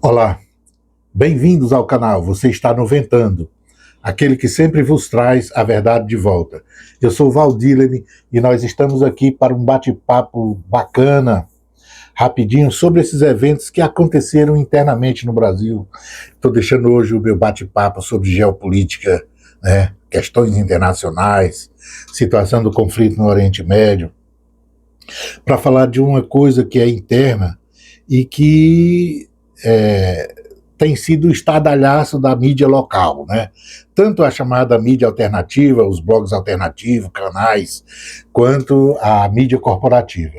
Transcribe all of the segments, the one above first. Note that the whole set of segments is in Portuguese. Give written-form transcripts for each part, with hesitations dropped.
Olá, bem-vindos ao canal Você Está no Ventando, aquele que sempre vos traz a verdade de volta. Eu sou o Valdilene e nós estamos aqui para um bate-papo bacana, rapidinho, sobre esses eventos que aconteceram internamente no Brasil. Estou deixando hoje o meu bate-papo sobre geopolítica, né, questões internacionais, situação do conflito no Oriente Médio, para falar de uma coisa que é interna e que tem sido o estardalhaço da mídia local, né? Tanto a chamada mídia alternativa, os blogs alternativos, canais, quanto a mídia corporativa.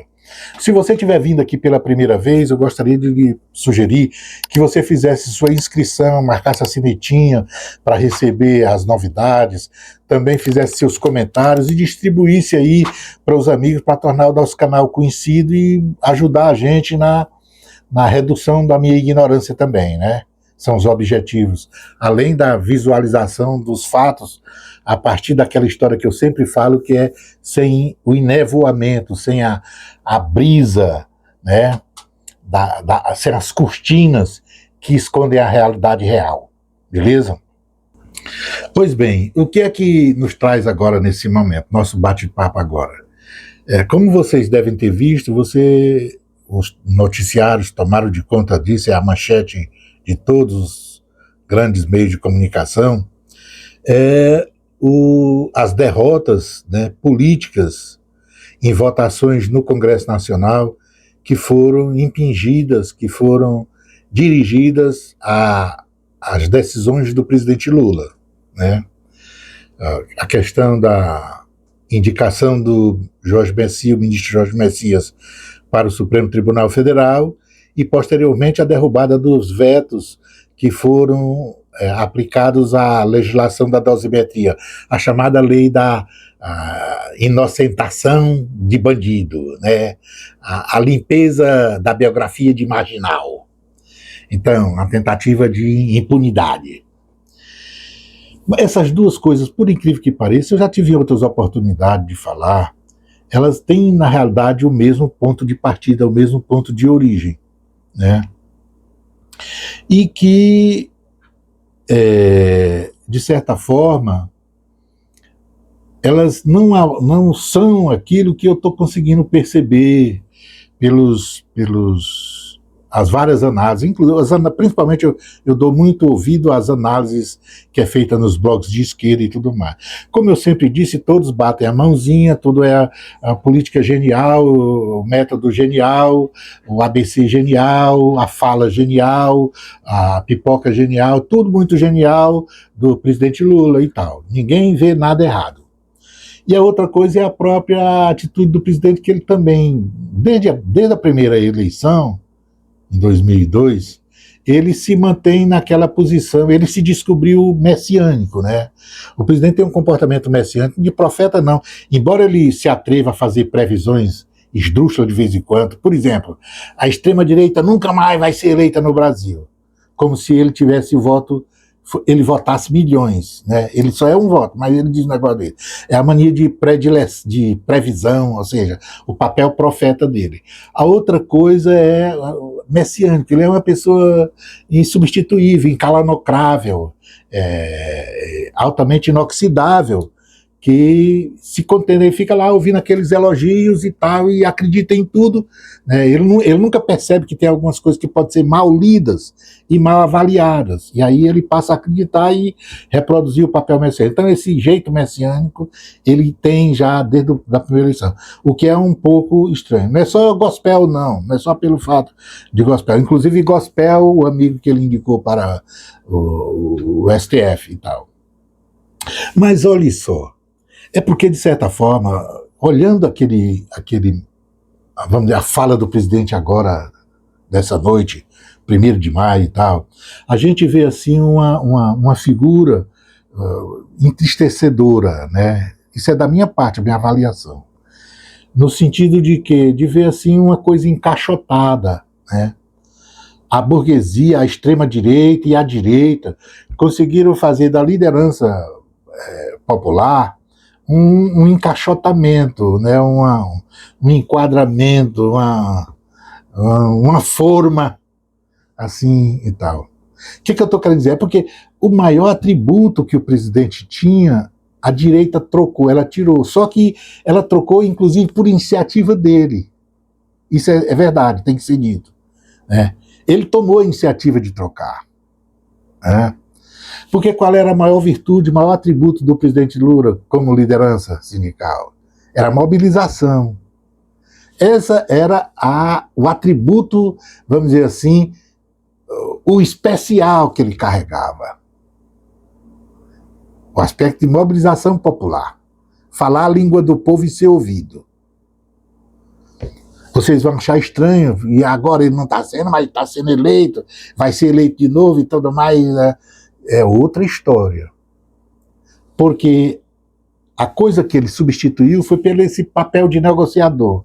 Se você estiver vindo aqui pela primeira vez, eu gostaria de lhe sugerir que você fizesse sua inscrição, marcasse a sinetinha para receber as novidades, também fizesse seus comentários e distribuísse aí para os amigos para tornar o nosso canal conhecido e ajudar a gente na redução da minha ignorância também, né? São os objetivos. Além da visualização dos fatos, a partir daquela história que eu sempre falo, que é sem o enevoamento, sem a brisa, né? Sem as cortinas que escondem a realidade real. Beleza? Pois bem, o que é que nos traz agora nesse momento, nosso bate-papo agora? Como vocês devem ter visto, os noticiários tomaram de conta disso, é a manchete de todos os grandes meios de comunicação, as derrotas, né, políticas em votações no Congresso Nacional que foram impingidas, que foram dirigidas às decisões do presidente Lula, né? A questão da indicação do ministro Jorge Messias para o Supremo Tribunal Federal e, posteriormente, a derrubada dos vetos que foram aplicados à legislação da dosimetria, a chamada lei da inocentação de bandido, né? A limpeza da biografia de marginal. Então, a tentativa de impunidade. Essas duas coisas, por incrível que pareça, eu já tive outras oportunidades de falar, elas têm, na realidade, o mesmo ponto de partida, o mesmo ponto de origem, né? E que, de certa forma, elas não são aquilo que eu estou conseguindo perceber as várias análises, principalmente eu dou muito ouvido às análises que é feita nos blogs de esquerda e tudo mais. Como eu sempre disse, todos batem a mãozinha, tudo é a política genial, o método genial, o ABC genial, a fala genial, a pipoca genial, tudo muito genial do presidente Lula e tal. Ninguém vê nada errado. E a outra coisa é a própria atitude do presidente, que ele também, desde a primeira eleição, em 2002, ele se mantém naquela posição, ele se descobriu messiânico, né? O presidente tem um comportamento messiânico, de profeta não, embora ele se atreva a fazer previsões esdrúxulas de vez em quando. Por exemplo, a extrema-direita nunca mais vai ser eleita no Brasil, como se ele tivesse o voto, ele votasse milhões, né? Ele só é um voto, mas ele diz o negócio dele. É a mania de previsão, ou seja, o papel profeta dele. A outra coisa é messiânico, ele é uma pessoa insubstituível, incalanocrável, altamente inoxidável, que se contém, ele fica lá ouvindo aqueles elogios e tal, e acredita em tudo, né? Ele nunca percebe que tem algumas coisas que podem ser mal lidas e mal avaliadas, e aí ele passa a acreditar e reproduzir o papel messiânico. Então esse jeito messiânico ele tem já desde a primeira eleição, o que é um pouco estranho. Não é só gospel não é só pelo fato de gospel, inclusive gospel, o amigo que ele indicou para o STF e tal. Mas olhe só, é porque, de certa forma, olhando vamos dizer, a fala do presidente agora, dessa noite, 1º de maio e tal, a gente vê assim uma figura entristecedora, né? Isso é da minha parte, a minha avaliação. no sentido de que de ver assim uma coisa encaixotada, né? A burguesia, a extrema-direita e a direita conseguiram fazer da liderança popular um encaixotamento, né? Um enquadramento, uma forma assim e tal. O que eu estou querendo dizer? É porque o maior atributo que o presidente tinha, a direita trocou, ela tirou. Só que ela trocou, inclusive, por iniciativa dele. Isso é verdade, tem que ser dito. Né? Ele tomou a iniciativa de trocar. Né? Porque qual era a maior virtude, o maior atributo do presidente Lula como liderança sindical? Era a mobilização. Essa era o atributo, vamos dizer assim, o especial que ele carregava. O aspecto de mobilização popular. Falar a língua do povo e ser ouvido. Vocês vão achar estranho, e agora ele não está sendo, mas está sendo eleito, vai ser eleito de novo e tudo mais. Né? É outra história. Porque a coisa que ele substituiu foi pelo esse papel de negociador.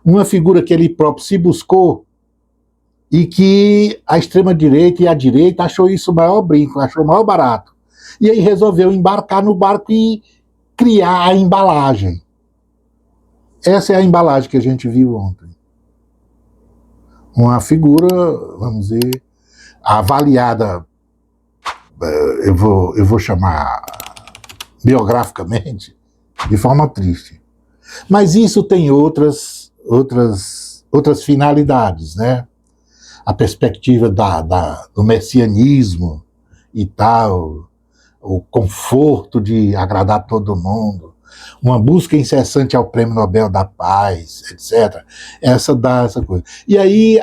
Uma figura que ele próprio se buscou e que a extrema-direita e a direita achou isso o maior brinco, achou o maior barato. E aí resolveu embarcar no barco e criar a embalagem. Essa é a embalagem que a gente viu ontem. Uma figura, vamos dizer, avaliada, eu vou chamar biograficamente, de forma triste. Mas isso tem outras finalidades, né? A perspectiva do messianismo e tal, o conforto de agradar todo mundo, uma busca incessante ao Prêmio Nobel da Paz, etc. Essa dá essa coisa. E aí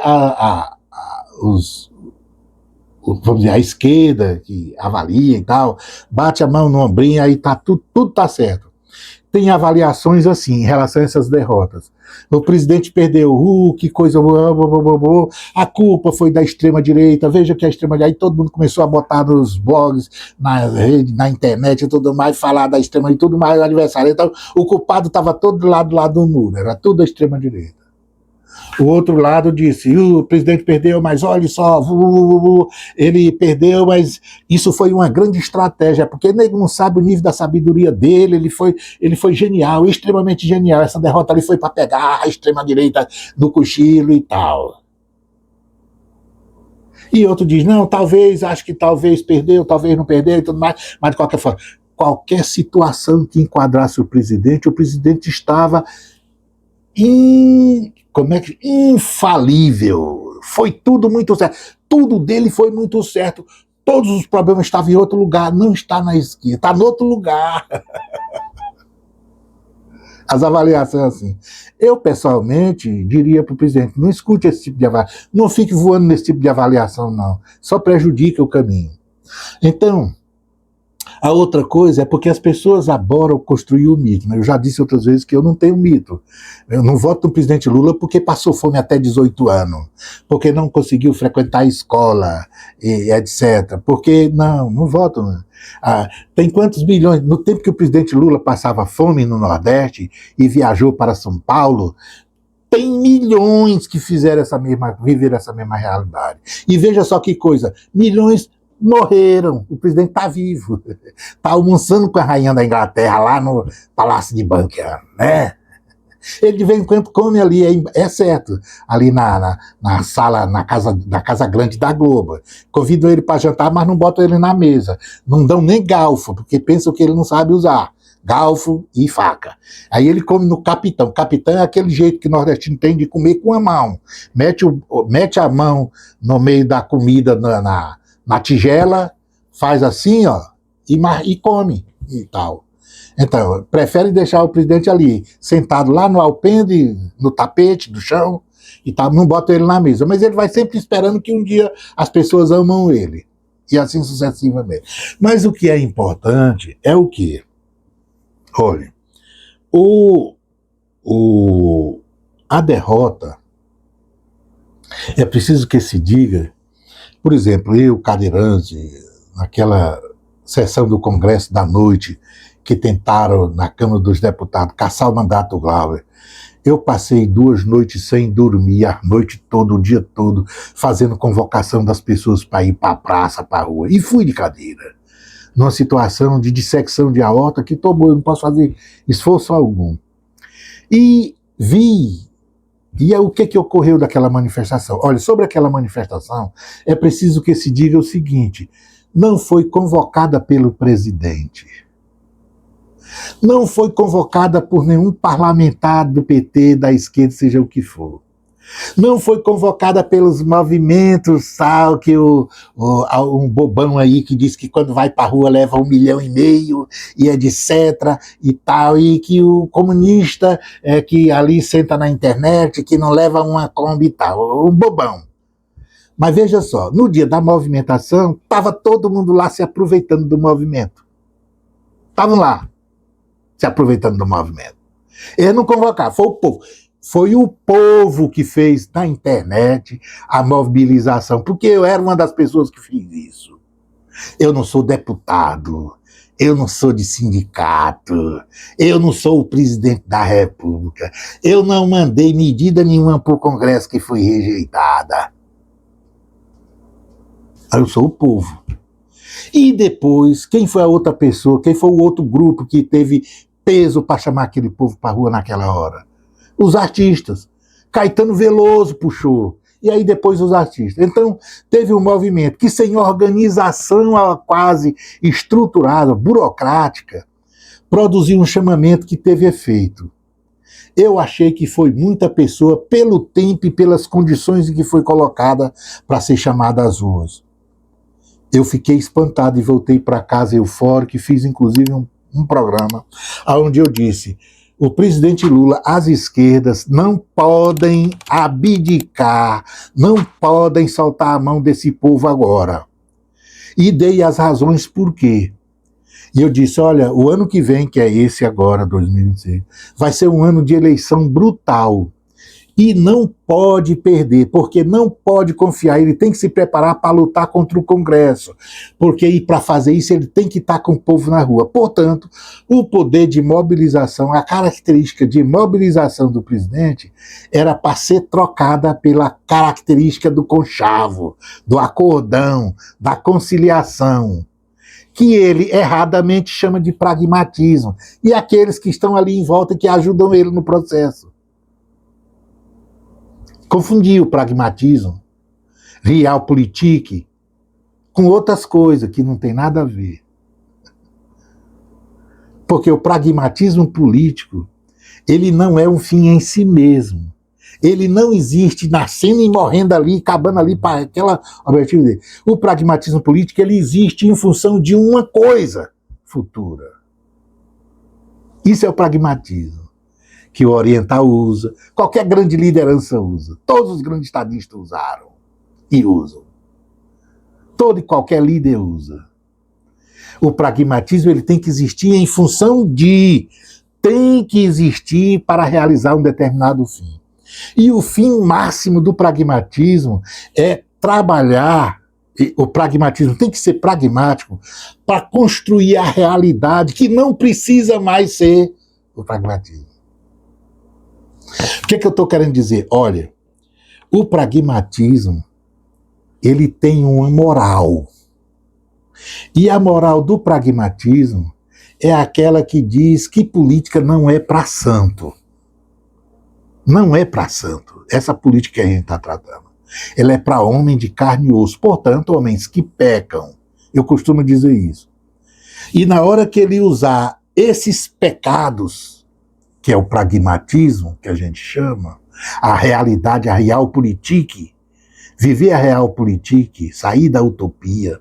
vamos dizer, a esquerda que avalia e tal, bate a mão no ombrinho, aí tá tudo tá certo. Tem avaliações assim, em relação a essas derrotas. O presidente perdeu, que coisa, a culpa foi da extrema-direita, veja que a extrema-direita, aí todo mundo começou a botar nos blogs, na rede, na internet e tudo mais, falar da extrema-direita, tudo mais, o adversário. Então, o culpado estava todo do lado do muro, era tudo da extrema-direita. O outro lado disse, o presidente perdeu, mas olha só, ele perdeu, mas isso foi uma grande estratégia, porque nego não sabe o nível da sabedoria dele, ele foi genial, extremamente genial, essa derrota ali foi para pegar a extrema-direita no cochilo e tal. E outro diz, não, acho que talvez perdeu, talvez não perdeu e tudo mais, mas de qualquer forma, qualquer situação que enquadrasse o presidente estava infalível. Foi tudo muito certo. Tudo dele foi muito certo. Todos os problemas estavam em outro lugar. Não está na esquina, está em outro lugar. As avaliações assim. Eu, pessoalmente, diria para o presidente, não escute esse tipo de avaliação. Não fique voando nesse tipo de avaliação, não. Só prejudica o caminho. Então, a outra coisa é porque as pessoas adoram construir o mito. Né? Eu já disse outras vezes que eu não tenho mito. Eu não voto no presidente Lula porque passou fome até 18 anos, porque não conseguiu frequentar a escola, e etc. Porque não voto. Né? Tem quantos milhões? No tempo que o presidente Lula passava fome no Nordeste e viajou para São Paulo, tem milhões que viveram essa mesma realidade. E veja só que coisa, milhões morreram, o presidente está vivo, está almoçando com a rainha da Inglaterra lá no Palácio de Buckingham, né? Ele de vez em quando come ali, é certo, ali na sala, na casa grande da Globo. Convidam ele para jantar, mas não botam ele na mesa. Não dão nem galfo, porque pensam que ele não sabe usar. Galfo e faca. Aí ele come no capitão. Capitão é aquele jeito que o nordestino tem de comer com a mão. Mete a mão no meio da comida na tigela, faz assim, ó, e come e tal. Então, prefere deixar o presidente ali, sentado lá no alpendre, no tapete do chão, e tal, não bota ele na mesa. Mas ele vai sempre esperando que um dia as pessoas amam ele. E assim sucessivamente. Mas o que é importante é o quê? Olha, a derrota, é preciso que se diga. Por exemplo, eu, cadeirante, naquela sessão do Congresso da noite, que tentaram, na Câmara dos Deputados, caçar o mandato Glauber, Eu passei 2 noites sem dormir, a noite toda, o dia todo, fazendo convocação das pessoas para ir para a praça, para a rua. E fui de cadeira, numa situação de dissecção de aorta que tomou, eu não posso fazer esforço algum. E vi. E o que ocorreu daquela manifestação? Olha, sobre aquela manifestação, é preciso que se diga o seguinte: não foi convocada pelo presidente. Não foi convocada por nenhum parlamentar do PT, da esquerda, seja o que for. Não foi convocada pelos movimentos, tal, que um bobão aí que diz que quando vai para a rua leva 1,5 milhão e etc. e tal, e que o comunista que ali senta na internet, que não leva uma Kombi e tal, um bobão. Mas veja só, no dia da movimentação, estava todo mundo lá se aproveitando do movimento. Estavam lá, se aproveitando do movimento. Eles não convocaram, foi o povo. Foi o povo que fez na internet a mobilização, porque eu era uma das pessoas que fiz isso. Eu não sou deputado, eu não sou de sindicato, eu não sou o presidente da República, eu não mandei medida nenhuma para o Congresso que foi rejeitada. Eu sou o povo. E depois, quem foi a outra pessoa, quem foi o outro grupo que teve peso para chamar aquele povo para a rua naquela hora? Os artistas. Caetano Veloso puxou. E aí depois os artistas. Então, teve um movimento que, sem organização quase estruturada, burocrática, produziu um chamamento que teve efeito. Eu achei que foi muita pessoa pelo tempo e pelas condições em que foi colocada para ser chamada às ruas. Eu fiquei espantado e voltei para casa eufórico e fiz inclusive um programa onde eu disse: o presidente Lula, as esquerdas não podem abdicar, não podem soltar a mão desse povo agora. E dei as razões por quê. E eu disse: olha, o ano que vem, que é esse agora, 2026, vai ser um ano de eleição brutal. E não pode perder, porque não pode confiar, ele tem que se preparar para lutar contra o Congresso, porque para fazer isso ele tem que estar com o povo na rua. Portanto, o poder de mobilização, a característica de mobilização do presidente era para ser trocada pela característica do conchavo, do acordão, da conciliação, que ele erradamente chama de pragmatismo, e aqueles que estão ali em volta que ajudam ele no processo. Confundir o pragmatismo, realpolitik, com outras coisas que não tem nada a ver. Porque o pragmatismo político, ele não é um fim em si mesmo. Ele não existe nascendo e morrendo ali, acabando ali para aquela objetivo dele. O pragmatismo político, ele existe em função de uma coisa futura. Isso é o pragmatismo que o oriental usa, qualquer grande liderança usa, todos os grandes estadistas usaram e usam. Todo e qualquer líder usa. O pragmatismo ele tem que existir em função de, tem que existir para realizar um determinado fim. E o fim máximo do pragmatismo é trabalhar, o pragmatismo tem que ser pragmático para construir a realidade que não precisa mais ser o pragmatismo. O que eu estou querendo dizer? Olha, o pragmatismo, ele tem uma moral. E a moral do pragmatismo é aquela que diz que política não é para santo. Não é para santo. Essa política que a gente está tratando. Ela é para homem de carne e osso. Portanto, homens que pecam. Eu costumo dizer isso. E na hora que ele usar esses pecados, que é o pragmatismo, que a gente chama, a realidade, a realpolitik, viver a realpolitik, sair da utopia.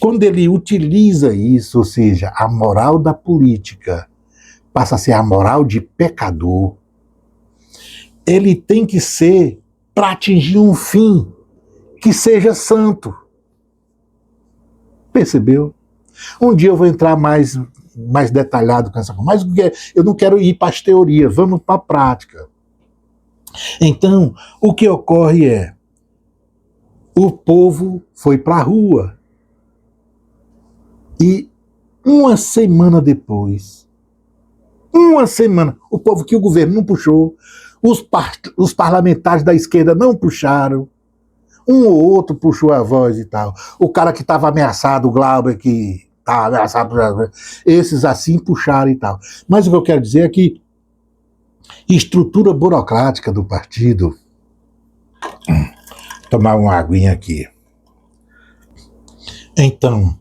Quando ele utiliza isso, ou seja, a moral da política passa a ser a moral de pecador, ele tem que ser para atingir um fim que seja santo. Percebeu? Um dia eu vou entrar mais detalhado com essa coisa, mas eu não quero ir para as teorias, vamos para a prática. Então, o que ocorre é, o povo foi para a rua e uma semana depois, uma semana, o povo que o governo não puxou, os parlamentares da esquerda não puxaram, um ou outro puxou a voz e tal. O cara que estava ameaçado, o Glauber, que estava ameaçado, esses assim puxaram e tal. Mas o que eu quero dizer é que estrutura burocrática do partido. Tomar uma aguinha aqui. Então,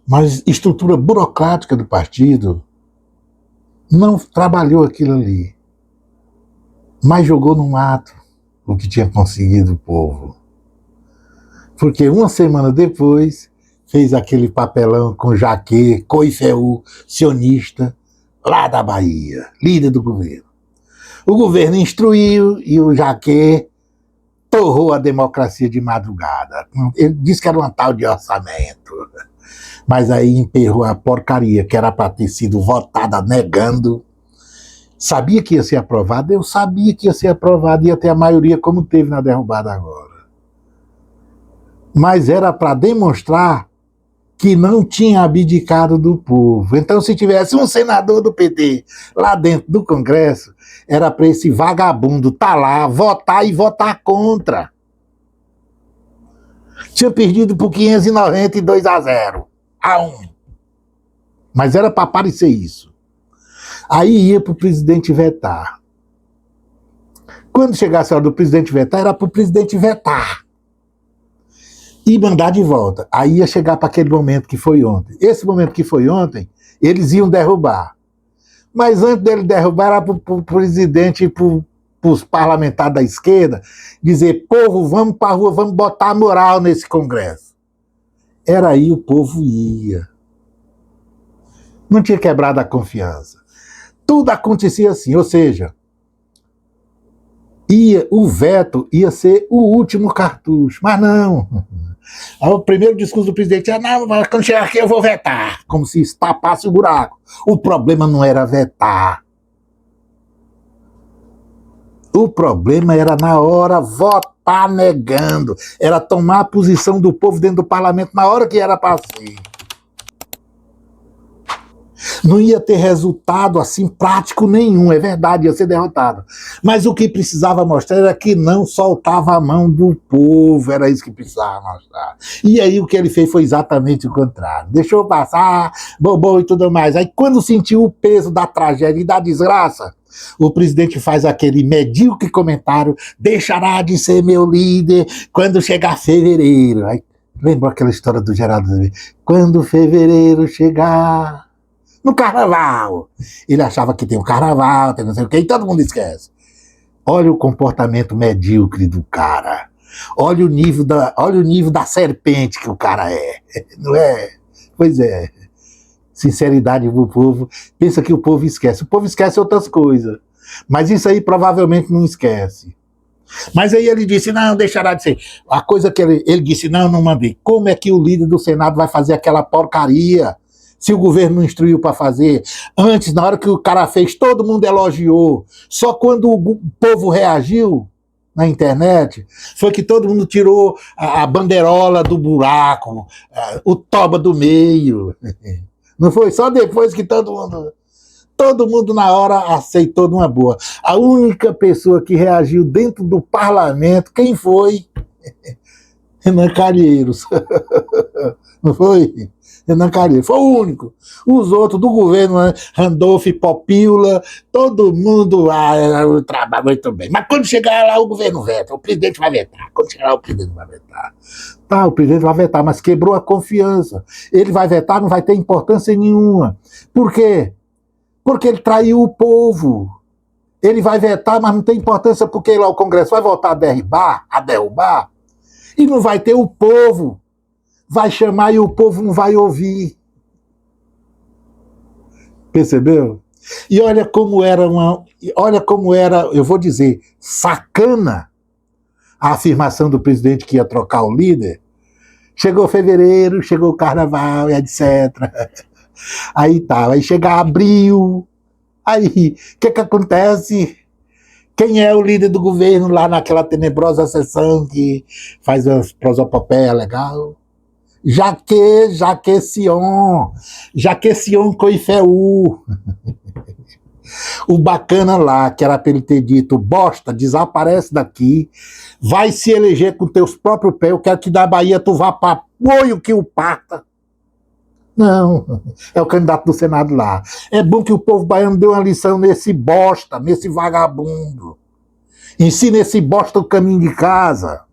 mas estrutura burocrática do partido não trabalhou aquilo ali, mas jogou no mato o que tinha conseguido o povo. Porque uma semana depois fez aquele papelão com Jaquê, Coifeú, sionista, lá da Bahia, líder do governo. O governo instruiu e o Jaquê torrou a democracia de madrugada. Ele disse que era uma tal de orçamento. Mas aí emperrou a porcaria que era para ter sido votada negando. Sabia que ia ser aprovado? Eu sabia que ia ser aprovado, ia ter a maioria como teve na derrubada agora. Mas era para demonstrar que não tinha abdicado do povo. Então, se tivesse um senador do PT lá dentro do Congresso, era para esse vagabundo estar lá, votar e votar contra. Tinha perdido por 592-0 a 1. Mas era para aparecer isso. Aí ia para o presidente vetar. Quando chegasse a hora do presidente vetar, era para o presidente vetar e mandar de volta. Aí ia chegar para aquele momento que foi ontem. Esse momento que foi ontem, eles iam derrubar. Mas antes dele derrubar, era para o presidente e para os parlamentares da esquerda dizer: povo, vamos para a rua, vamos botar moral nesse Congresso. Era aí o povo ia. Não tinha quebrado a confiança. Tudo acontecia assim, ou seja, o veto ia ser o último cartucho, mas não. O primeiro discurso do presidente era: não, mas quando chegar aqui eu vou vetar, como se tapasse o buraco. O problema não era vetar. O problema era, na hora, votar negando. Era tomar a posição do povo dentro do parlamento na hora que era para ser. Não ia ter resultado assim prático nenhum, é verdade, ia ser derrotado. Mas o que precisava mostrar era que não soltava a mão do povo, era isso que precisava mostrar. E aí o que ele fez foi exatamente o contrário. Deixou passar, bobou e tudo mais. Aí quando sentiu o peso da tragédia e da desgraça, o presidente faz aquele medíocre comentário: deixará de ser meu líder quando chegar fevereiro. Aí lembrou aquela história do Geraldo: quando fevereiro chegar... no carnaval. Ele achava que tem o carnaval, tem não sei o que, e todo mundo esquece. Olha o comportamento medíocre do cara. Olha o nível da serpente que o cara é. Não é? Pois é. Sinceridade pro povo. Pensa que o povo esquece. O povo esquece outras coisas. Mas isso aí provavelmente não esquece. Mas aí ele disse: não, deixará de ser. A coisa que ele disse: não mandei. Como é que o líder do Senado vai fazer aquela porcaria se o governo não instruiu para fazer? Antes, na hora que o cara fez, todo mundo elogiou. Só quando o povo reagiu na internet, foi que todo mundo tirou a bandeirola do buraco, o toba do meio. Não foi? Só depois que todo mundo na hora aceitou de uma boa. A única pessoa que reagiu dentro do parlamento, quem foi? Renan Calheiros. Não foi? Renan Calheiros, foi o único. Os outros do governo, né? Randolph, Popila, todo mundo trabalha muito bem. Mas quando chegar lá, o governo veta, o presidente vai vetar. Quando chegar lá, o presidente vai vetar. Tá, o presidente vai vetar, mas quebrou a confiança. Ele vai vetar, não vai ter importância nenhuma. Por quê? Porque ele traiu o povo. Ele vai vetar, mas não tem importância, porque lá o Congresso vai voltar a derrubar, e não vai ter o povo. Vai chamar e o povo não vai ouvir. Percebeu? E olha como era, eu vou dizer, sacana a afirmação do presidente que ia trocar o líder. Chegou fevereiro, chegou o carnaval, etc. Aí tá, aí chega abril. Aí, o que acontece? Quem é o líder do governo lá naquela tenebrosa sessão que faz as prosopopeias legal? Jaquê Sion Coifeú. O bacana lá, que era para ele ter dito, bosta, desaparece daqui, vai se eleger com teus próprios pés, eu quero que da Bahia tu vá para apoio que o parta. Não, é o candidato do Senado lá. É bom que o povo baiano dê uma lição nesse bosta, nesse vagabundo. Ensina esse bosta o caminho de casa.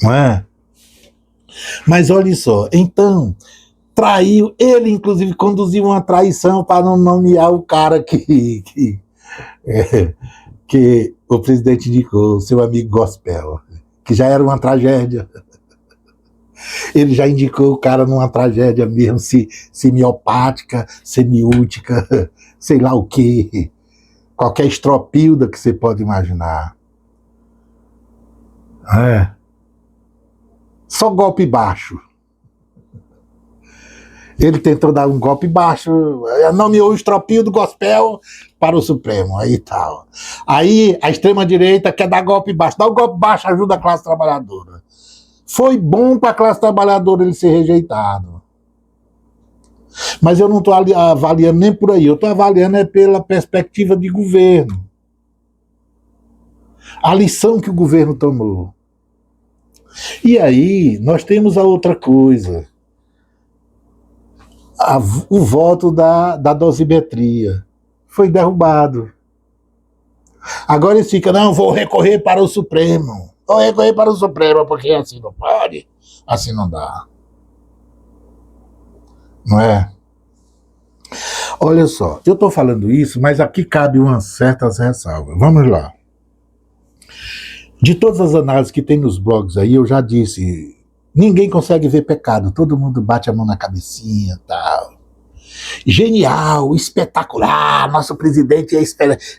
Não é? Mas olha só, então, traiu, ele inclusive conduziu uma traição para não nomear o cara que o presidente indicou, seu amigo Gospel, que já era uma tragédia. Ele já indicou o cara numa tragédia mesmo, semiopática, semiútica, sei lá o quê. Qualquer estropilda que você pode imaginar. É. Só golpe baixo. Ele tentou dar um golpe baixo, nomeou o estropio do Gospel para o Supremo, aí tal. Aí a extrema-direita quer dar golpe baixo. Dar o golpe baixo ajuda a classe trabalhadora. Foi bom para a classe trabalhadora ele ser rejeitado. Mas eu não estou avaliando nem por aí, eu estou avaliando é pela perspectiva de governo. A lição que o governo tomou. E aí nós temos a outra coisa. O voto da dosimetria foi derrubado. Agora eles ficam, não, vou recorrer para o Supremo. Vou recorrer para o Supremo, porque assim não pode, assim não dá. Não é? Olha só, eu estou falando isso, mas aqui cabe umas certas ressalvas. Vamos lá. De todas as análises que tem nos blogs aí, eu já disse, ninguém consegue ver pecado, todo mundo bate a mão na cabecinha e tal. Genial, espetacular, nosso presidente é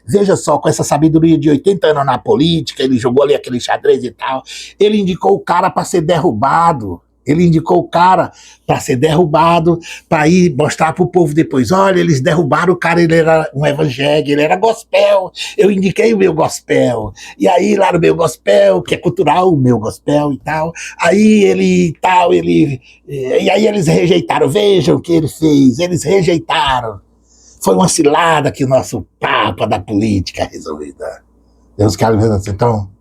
veja só, com essa sabedoria de 80 anos na política, ele jogou ali aquele xadrez e tal, ele indicou o cara para ser derrubado. Ele indicou o cara para ser derrubado, para ir mostrar para o povo depois, olha, eles derrubaram o cara, ele era um evangélico, ele era gospel, eu indiquei o meu gospel, e aí lá no meu gospel, que é cultural, o meu gospel e tal, aí ele tal, e aí eles rejeitaram, vejam o que ele fez, eles rejeitaram, foi uma cilada que o nosso papa da política resolveu dar. Tem uns caras dizendo assim, então,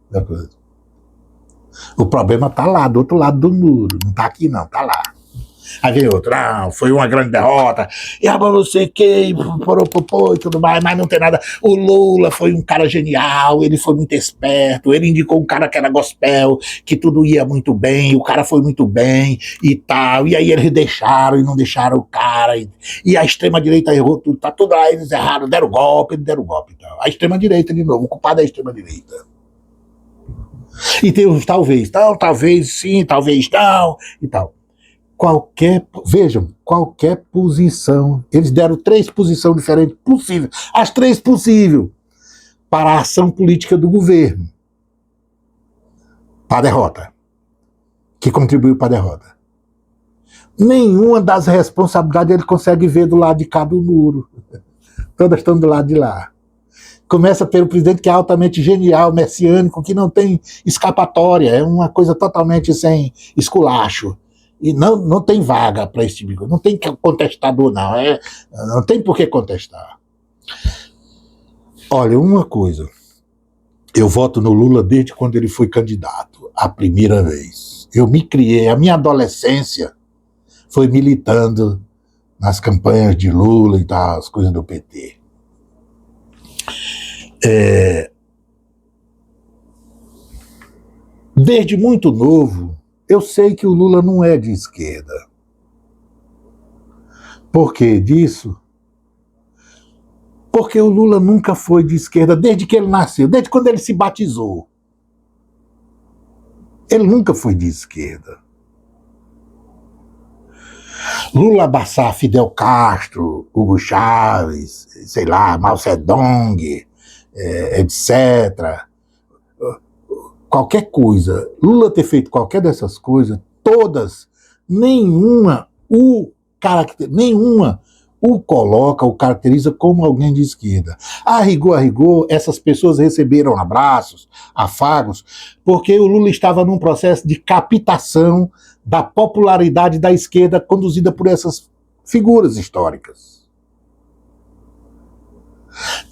o problema está lá, do outro lado do muro. Não está aqui, não, está lá. Aí vem outro, não, foi uma grande derrota, e agora não sei o que, e tudo mais, mas não tem nada. O Lula foi um cara genial, ele foi muito esperto, ele indicou um cara que era gospel, que tudo ia muito bem, o cara foi muito bem e tal, e aí eles deixaram e não deixaram o cara, e a extrema-direita errou tudo, tá tudo lá, eles erraram, deram golpe e tal. A extrema-direita, de novo, o culpado é a extrema-direita. E tem os talvez sim, talvez não, e tal. Vejam, qualquer posição, eles deram 3 posições diferentes possíveis, as 3 possíveis, para a ação política do governo, para a derrota, que contribuiu para a derrota. Nenhuma das responsabilidades ele consegue ver do lado de cá do muro, todas estão do lado de lá. Começa pelo presidente que é altamente genial, messiânico, que não tem escapatória, é uma coisa totalmente sem esculacho. E não tem vaga para esse tipo de coisa, não tem contestador, não. Não tem por que contestar. Olha, uma coisa, eu voto no Lula desde quando ele foi candidato, a primeira vez. Eu me criei, a minha adolescência foi militando nas campanhas de Lula e tal, as coisas do PT. Desde muito novo, eu sei que o Lula não é de esquerda. Por que disso? Porque o Lula nunca foi de esquerda desde que ele nasceu, desde quando ele se batizou. Ele nunca foi de esquerda. Lula abraçar Fidel Castro, Hugo Chávez, sei lá, Mao Zedong, etc. Qualquer coisa, Lula ter feito qualquer dessas coisas, todas, nenhuma o coloca, o caracteriza como alguém de esquerda. A rigor, essas pessoas receberam abraços, afagos, porque o Lula estava num processo de captação da popularidade da esquerda conduzida por essas figuras históricas.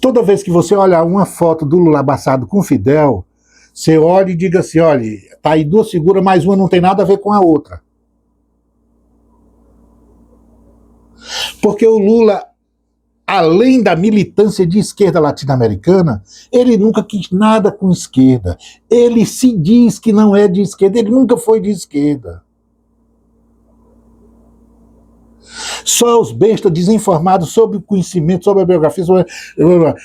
Toda vez que você olhar uma foto do Lula abraçado com Fidel, você olha e diga assim, olha, tá aí duas figuras, mas uma não tem nada a ver com a outra. Porque o Lula, além da militância de esquerda latino-americana, ele nunca quis nada com esquerda. Ele se diz que não é de esquerda, ele nunca foi de esquerda. Só os bestas desinformados sobre o conhecimento, sobre a biografia.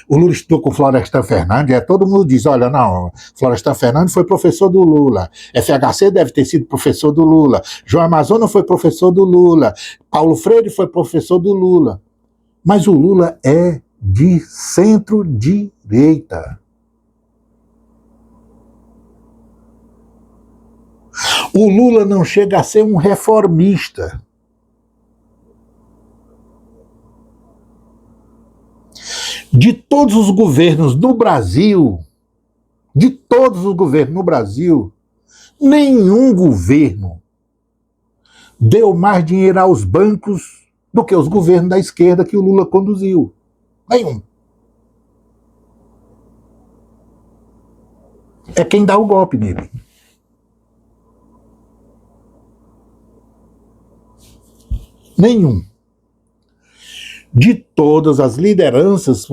O Lula estudou com Florestan Fernandes, todo mundo diz, olha, não, Florestan Fernandes foi professor do Lula, FHC deve ter sido professor do Lula, João Amazonas foi professor do Lula, Paulo Freire foi professor do Lula. Mas o Lula é de centro-direita. O Lula não chega a ser um reformista. De todos os governos no Brasil, nenhum governo deu mais dinheiro aos bancos do que os governos da esquerda que o Lula conduziu. Nenhum. É quem dá o golpe nele. Nenhum. De todas as lideranças,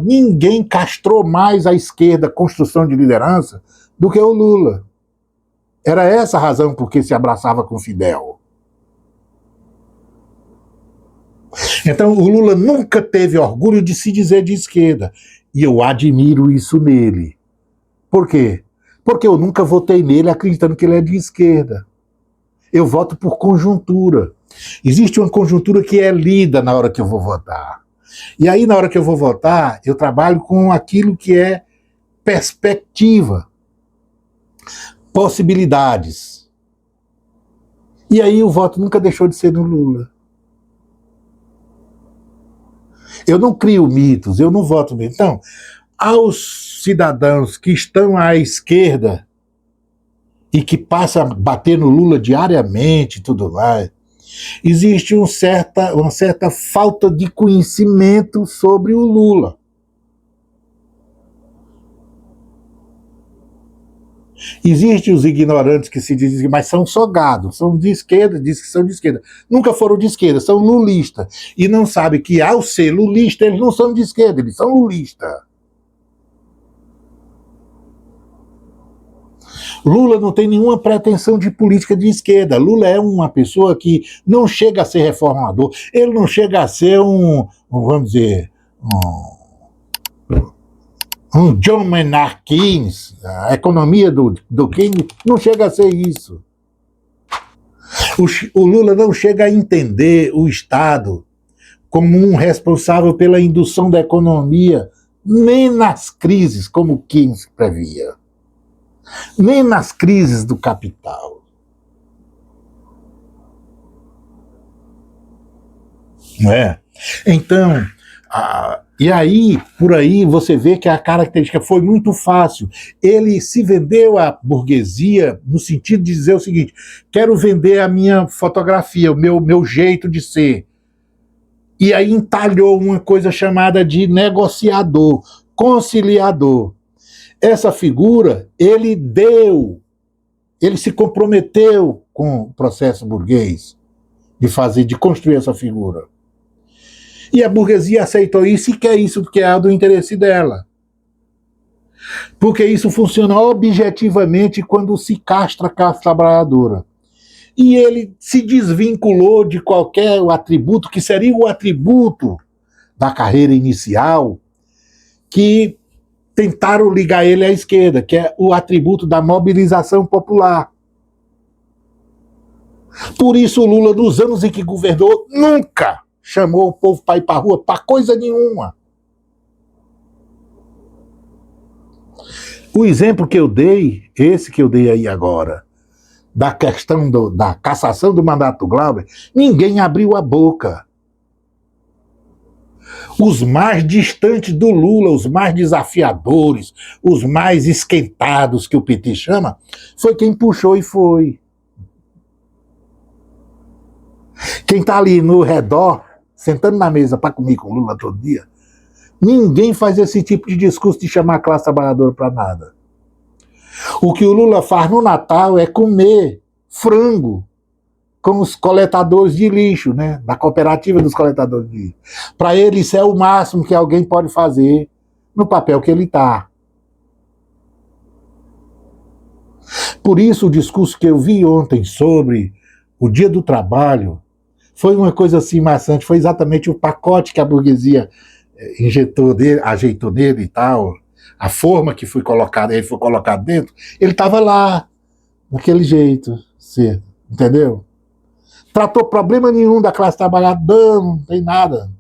ninguém castrou mais a esquerda, construção de liderança, do que o Lula. Era essa a razão por que se abraçava com Fidel. Então, o Lula nunca teve orgulho de se dizer de esquerda. E eu admiro isso nele. Por quê? Porque eu nunca votei nele acreditando que ele é de esquerda. Eu voto por conjuntura. Existe uma conjuntura que é lida na hora que eu vou votar. E aí, na hora que eu vou votar, eu trabalho com aquilo que é perspectiva, possibilidades. E aí o voto nunca deixou de ser no Lula. Eu não crio mitos, eu não voto mitos. Então, aos cidadãos que estão à esquerda e que passam a bater no Lula diariamente e tudo mais, existe uma certa falta de conhecimento sobre o Lula. Existem os ignorantes que se dizem, mas são só gado, são de esquerda, dizem que são de esquerda. Nunca foram de esquerda, são lulistas. E não sabem que, ao ser lulista, eles não são de esquerda, eles são lulistas. Lula não tem nenhuma pretensão de política de esquerda. Lula é uma pessoa que não chega a ser reformador. Ele não chega a ser vamos dizer, um John Maynard Keynes. A economia do Keynes não chega a ser isso. O Lula não chega a entender o Estado como um responsável pela indução da economia, nem nas crises, como Keynes previa. Nem nas crises do capital. Não é? Então, e aí, por aí, você vê que a característica foi muito fácil. Ele se vendeu à burguesia no sentido de dizer o seguinte, quero vender a minha fotografia, o meu jeito de ser. E aí entalhou uma coisa chamada de negociador, conciliador. Essa figura, ele se comprometeu com o processo burguês de construir essa figura. E a burguesia aceitou isso e quer isso porque é do interesse dela. Porque isso funciona objetivamente quando se castra a classe trabalhadora. E ele se desvinculou de qualquer atributo que seria o atributo da carreira inicial que tentaram ligar ele à esquerda, que é o atributo da mobilização popular. Por isso o Lula, nos anos em que governou, nunca chamou o povo para ir para a rua para coisa nenhuma. O exemplo que eu dei, esse que eu dei aí agora, da questão da cassação do mandato do Glauber, ninguém abriu a boca. Os mais distantes do Lula, os mais desafiadores, os mais esquentados que o PT chama, foi quem puxou e foi. Quem está ali no redor, sentando na mesa para comer com o Lula todo dia, Ninguém faz esse tipo de discurso de chamar a classe trabalhadora para nada. O que o Lula faz no Natal é comer frango com os coletadores de lixo, né? Da cooperativa dos coletadores de lixo. Para ele, isso é o máximo que alguém pode fazer no papel que ele está. Por isso, o discurso que eu vi ontem sobre o Dia do Trabalho foi uma coisa assim maçante, foi exatamente o pacote que a burguesia injetou dele, ajeitou nele e tal, a forma que foi colocada, ele foi colocado dentro, ele estava lá, daquele jeito, certo, entendeu? Tratou problema nenhum da classe trabalhadora, não tem nada.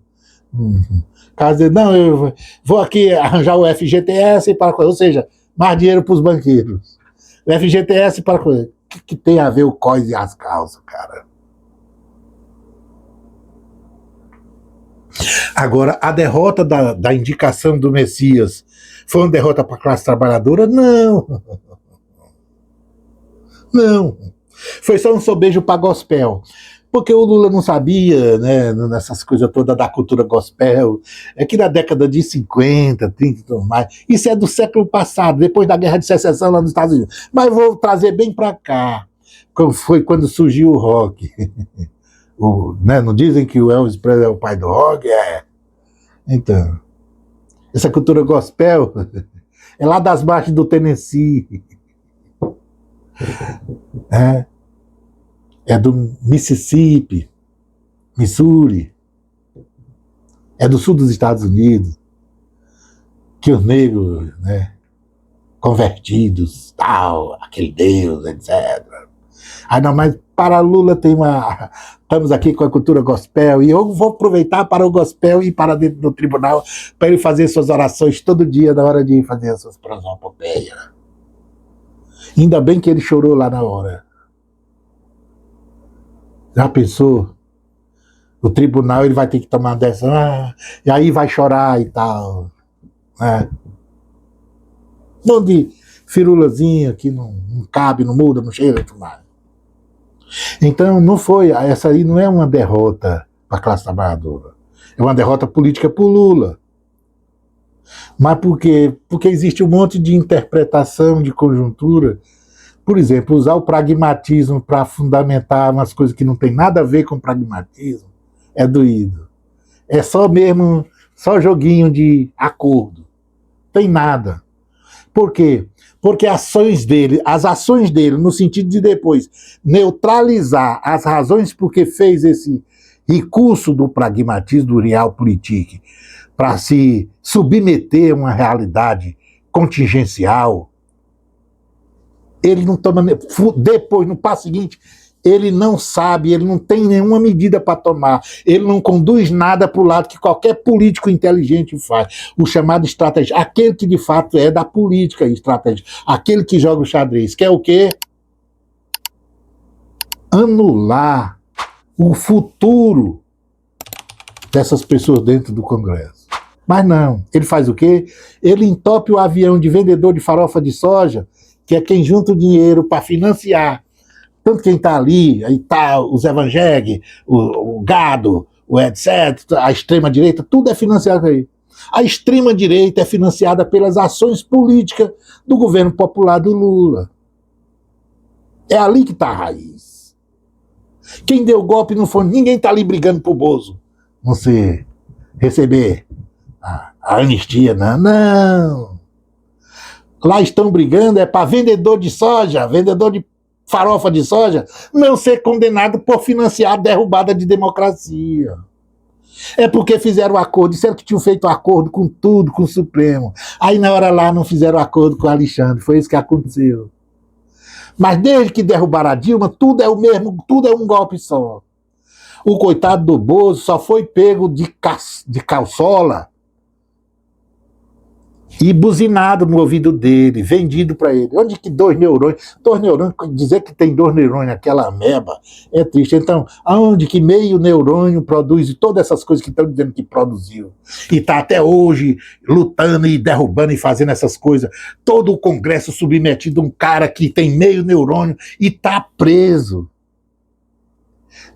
Caso dele, não, eu vou aqui arranjar o FGTS para coisa, ou seja, mais dinheiro para os banqueiros. O FGTS para coisa. O que tem a ver o COIS e as calças, cara? Agora, a derrota da indicação do Messias foi uma derrota para a classe trabalhadora? Não. Não. Foi só um sobejo para gospel. Porque o Lula não sabia, né, nessas coisas todas da cultura gospel, é que na década de 50, 30 e tudo mais, isso é do século passado, depois da Guerra de Secessão lá nos Estados Unidos. Mas vou trazer bem para cá, foi quando surgiu o rock. Né, não dizem que o Elvis Presley é o pai do rock? É. Então, essa cultura gospel é lá das margens do Tennessee. É do Mississippi, Missouri, é do sul dos Estados Unidos, que os negros, né, convertidos, tal, aquele Deus, etc. Aí não, mas para Lula tem uma... Estamos aqui com a cultura gospel, e eu vou aproveitar para o gospel e ir para dentro do tribunal para ele fazer suas orações todo dia na hora de fazer as suas prosopopeias. Ainda bem que ele chorou lá na hora. Já pensou? O tribunal ele vai ter que tomar uma decisão, e aí vai chorar e tal. Né? De firulazinha que não cabe, não muda, não cheira e tudo mais. Então, não foi, essa aí não é uma derrota para a classe trabalhadora. É uma derrota política para o Lula. Mas por quê? Porque existe um monte de interpretação de conjuntura. Por exemplo, usar o pragmatismo para fundamentar umas coisas que não tem nada a ver com pragmatismo é doído. É só mesmo, só joguinho de acordo. Tem nada. Por quê? Porque as ações dele, no sentido de depois neutralizar as razões por que fez esse recurso do pragmatismo, do realpolitik, para se submeter a uma realidade contingencial, ele não toma, depois, no passo seguinte, ele não sabe, ele não tem nenhuma medida para tomar, ele não conduz nada para o lado que qualquer político inteligente faz, o chamado estratégia, aquele que de fato é da política estratégia, aquele que joga o xadrez, que é o quê? Anular o futuro dessas pessoas dentro do Congresso. Mas não, ele faz o quê? Ele entope o avião de vendedor de farofa de soja, que é quem junta o dinheiro para financiar tanto quem está ali, aí tá os evangélicos, o gado, o etc., a extrema-direita, tudo é financiado aí. A extrema-direita é financiada pelas ações políticas do governo popular do Lula. É ali que está a raiz. Quem deu golpe não foi... Ninguém está ali brigando pro Bozo você receber a anistia, não. Lá estão brigando é para vendedor de soja, vendedor de farofa de soja, não ser condenado por financiar a derrubada de democracia. É porque fizeram acordo, disseram que tinham feito acordo com tudo, com o Supremo. Aí na hora lá não fizeram acordo com o Alexandre, foi isso que aconteceu. Mas desde que derrubaram a Dilma, tudo é o mesmo, tudo é um golpe só. O coitado do Bozo só foi pego de calçola e buzinado no ouvido dele, vendido para ele. Onde que dois neurônios, dizer que tem 2 neurônios naquela ameba é triste. Então, aonde que meio neurônio produz todas essas coisas que estão dizendo que produziu? E está até hoje lutando e derrubando e fazendo essas coisas. Todo o Congresso submetido a um cara que tem meio neurônio e está preso,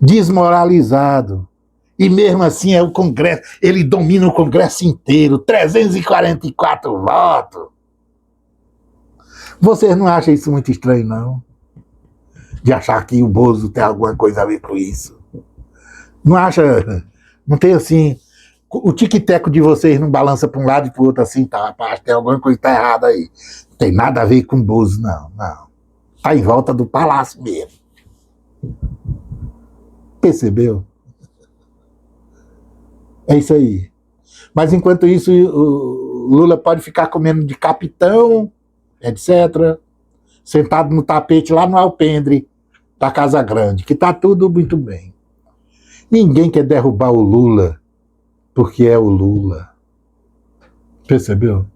desmoralizado. E mesmo assim é o Congresso, ele domina o Congresso inteiro, 344 votos. Vocês não acham isso muito estranho, não? De achar que o Bozo tem alguma coisa a ver com isso? Não acha? Não tem assim... O tic-teco de vocês não balança para um lado e para o outro assim, tá? Rapaz, tem alguma coisa que tá errada aí. Não tem nada a ver com o Bozo, não. Tá em volta do palácio mesmo. Percebeu? É isso aí. Mas enquanto isso, o Lula pode ficar comendo de capitão, etc., sentado no tapete lá no alpendre da Casa Grande, que tá tudo muito bem. Ninguém quer derrubar o Lula porque é o Lula. Percebeu?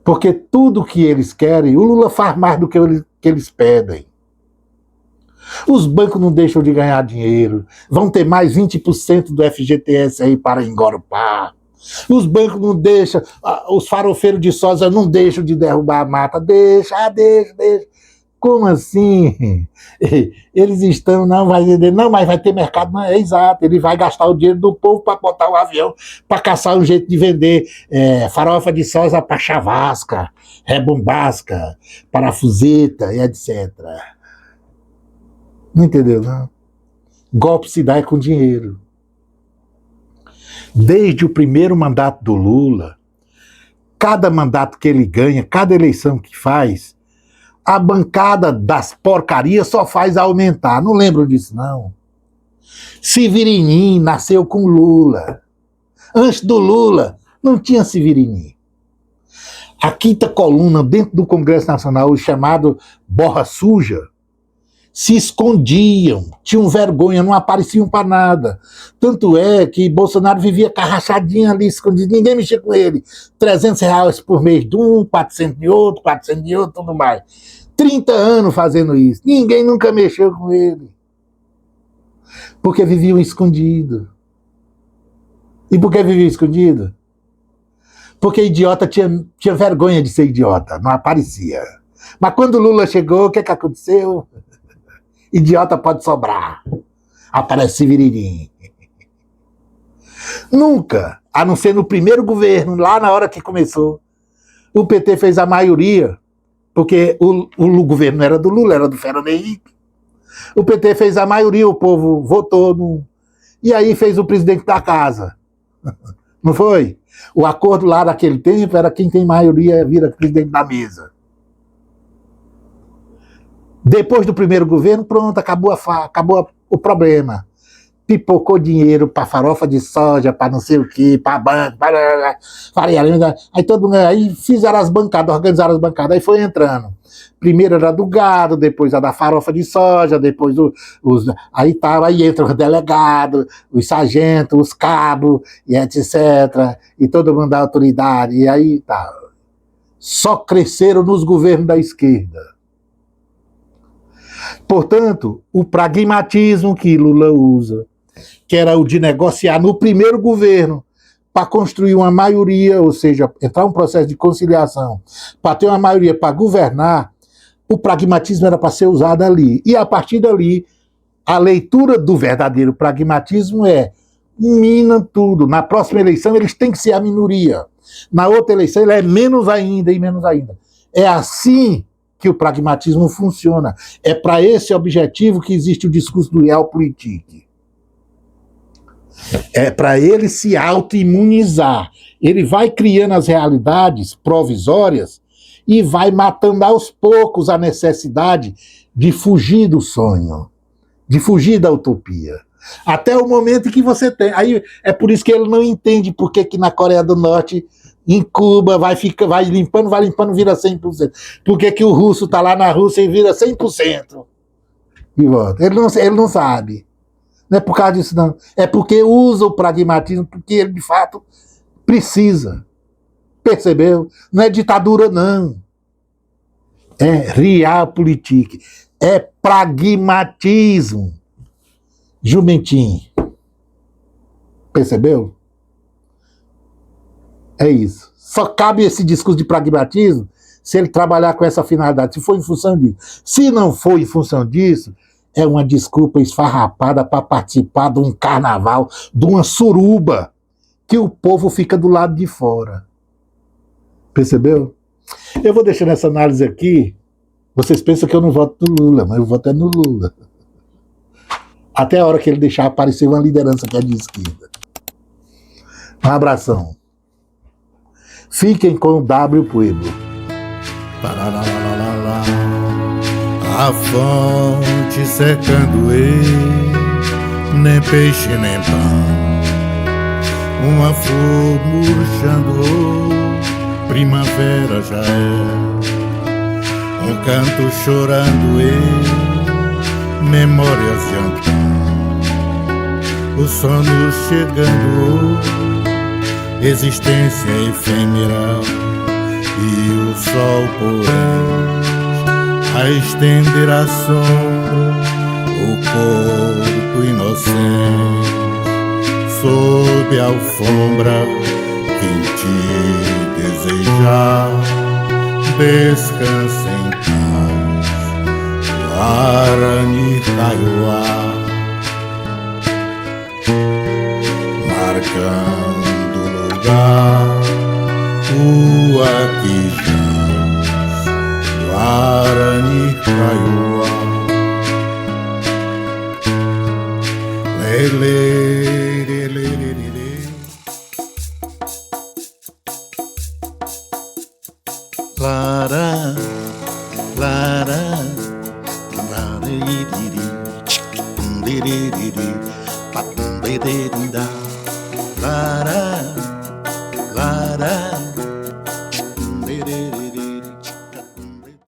Porque tudo que eles querem, o Lula faz mais do que eles pedem. Os bancos não deixam de ganhar dinheiro, vão ter mais 20% do FGTS aí para engoropar. Os bancos não deixam, os farofeiros de soja não deixam de derrubar a mata. Deixa. Como assim? Eles estão, não, mas vai ter mercado. Não, é exato, ele vai gastar o dinheiro do povo para botar o avião, para caçar um jeito de vender farofa de soja para chavasca, rebombasca, parafuseta e etc. Não entendeu, não? Golpe se dá com dinheiro. Desde o primeiro mandato do Lula, cada mandato que ele ganha, cada eleição que faz, a bancada das porcarias só faz aumentar. Não lembro disso, não. Severininho nasceu com Lula. Antes do Lula, não tinha Severininho. A quinta coluna dentro do Congresso Nacional, o chamado Borra Suja, se escondiam, tinham vergonha, não apareciam para nada. Tanto é que Bolsonaro vivia carrachadinho ali, escondido, ninguém mexia com ele. R$300 por mês de um, 400 de outro, 400 de outro, tudo mais. 30 anos fazendo isso, ninguém nunca mexeu com ele. Porque viviam escondido. E por que viviam escondido? Porque idiota tinha vergonha de ser idiota, não aparecia. Mas quando Lula chegou, o que aconteceu? Idiota pode sobrar. Aparece Severininho. Nunca, a não ser no primeiro governo, lá na hora que começou, o PT fez a maioria, porque o governo não era do Lula, era do Fernando Henrique. O PT fez a maioria, o povo votou, e aí fez o presidente da casa. Não foi? O acordo lá naquele tempo era quem tem maioria vira presidente da mesa. Depois do primeiro governo, pronto, acabou o problema. Pipocou dinheiro para farofa de soja, para não sei o quê, para banco, para aí todo mundo, aí fizeram as bancadas, organizaram as bancadas, aí foi entrando. Primeiro era do gado, depois a da farofa de soja, depois aí entra os delegados, os sargentos, os cabos, e etc. E todo mundo da autoridade, e aí tá. Só cresceram nos governos da esquerda. Portanto, o pragmatismo que Lula usa, que era o de negociar no primeiro governo para construir uma maioria, ou seja, entrar um processo de conciliação, para ter uma maioria para governar, o pragmatismo era para ser usado ali. E a partir dali, a leitura do verdadeiro pragmatismo mina tudo. Na próxima eleição, eles têm que ser a minoria. Na outra eleição, ele é menos ainda e menos ainda. É assim que o pragmatismo funciona. É para esse objetivo que existe o discurso do Realpolitik. É para ele se auto-imunizar. Ele vai criando as realidades provisórias e vai matando aos poucos a necessidade de fugir do sonho, de fugir da utopia. Até o momento em que você tem. Aí é por isso que ele não entende por que na Coreia do Norte, em Cuba, vai limpando, vira 100%. Por que o russo está lá na Rússia e vira 100%? De volta. Ele não sabe. Não é por causa disso, não. É porque usa o pragmatismo, porque ele, de fato, precisa. Percebeu? Não é ditadura, não. É realpolitik. É pragmatismo. Jumentinho. Percebeu? É isso. Só cabe esse discurso de pragmatismo se ele trabalhar com essa finalidade, se for em função disso. Se não for em função disso, é uma desculpa esfarrapada para participar de um carnaval, de uma suruba, que o povo fica do lado de fora. Percebeu? Eu vou deixando essa análise aqui. Vocês pensam que eu não voto no Lula, mas eu voto é no Lula. Até a hora que ele deixar aparecer uma liderança que é de esquerda. Um abração. Fiquem com o W Pueblo. A fonte secando nem peixe nem pão. Uma flor murchando, primavera já é. Um canto chorando memórias de Antão. O sono chegando, existência efêmera. E o sol poente a estender a sombra, o corpo inocente sob a alfombra. Vim te desejar, descansa em paz, Guarani Kaiowá, marcando lugar, rua que jaz, Guarani Kaiowá. Lele, lele, lele. Lara, lara, lara, iriri, liriri, patum, liriri, lara.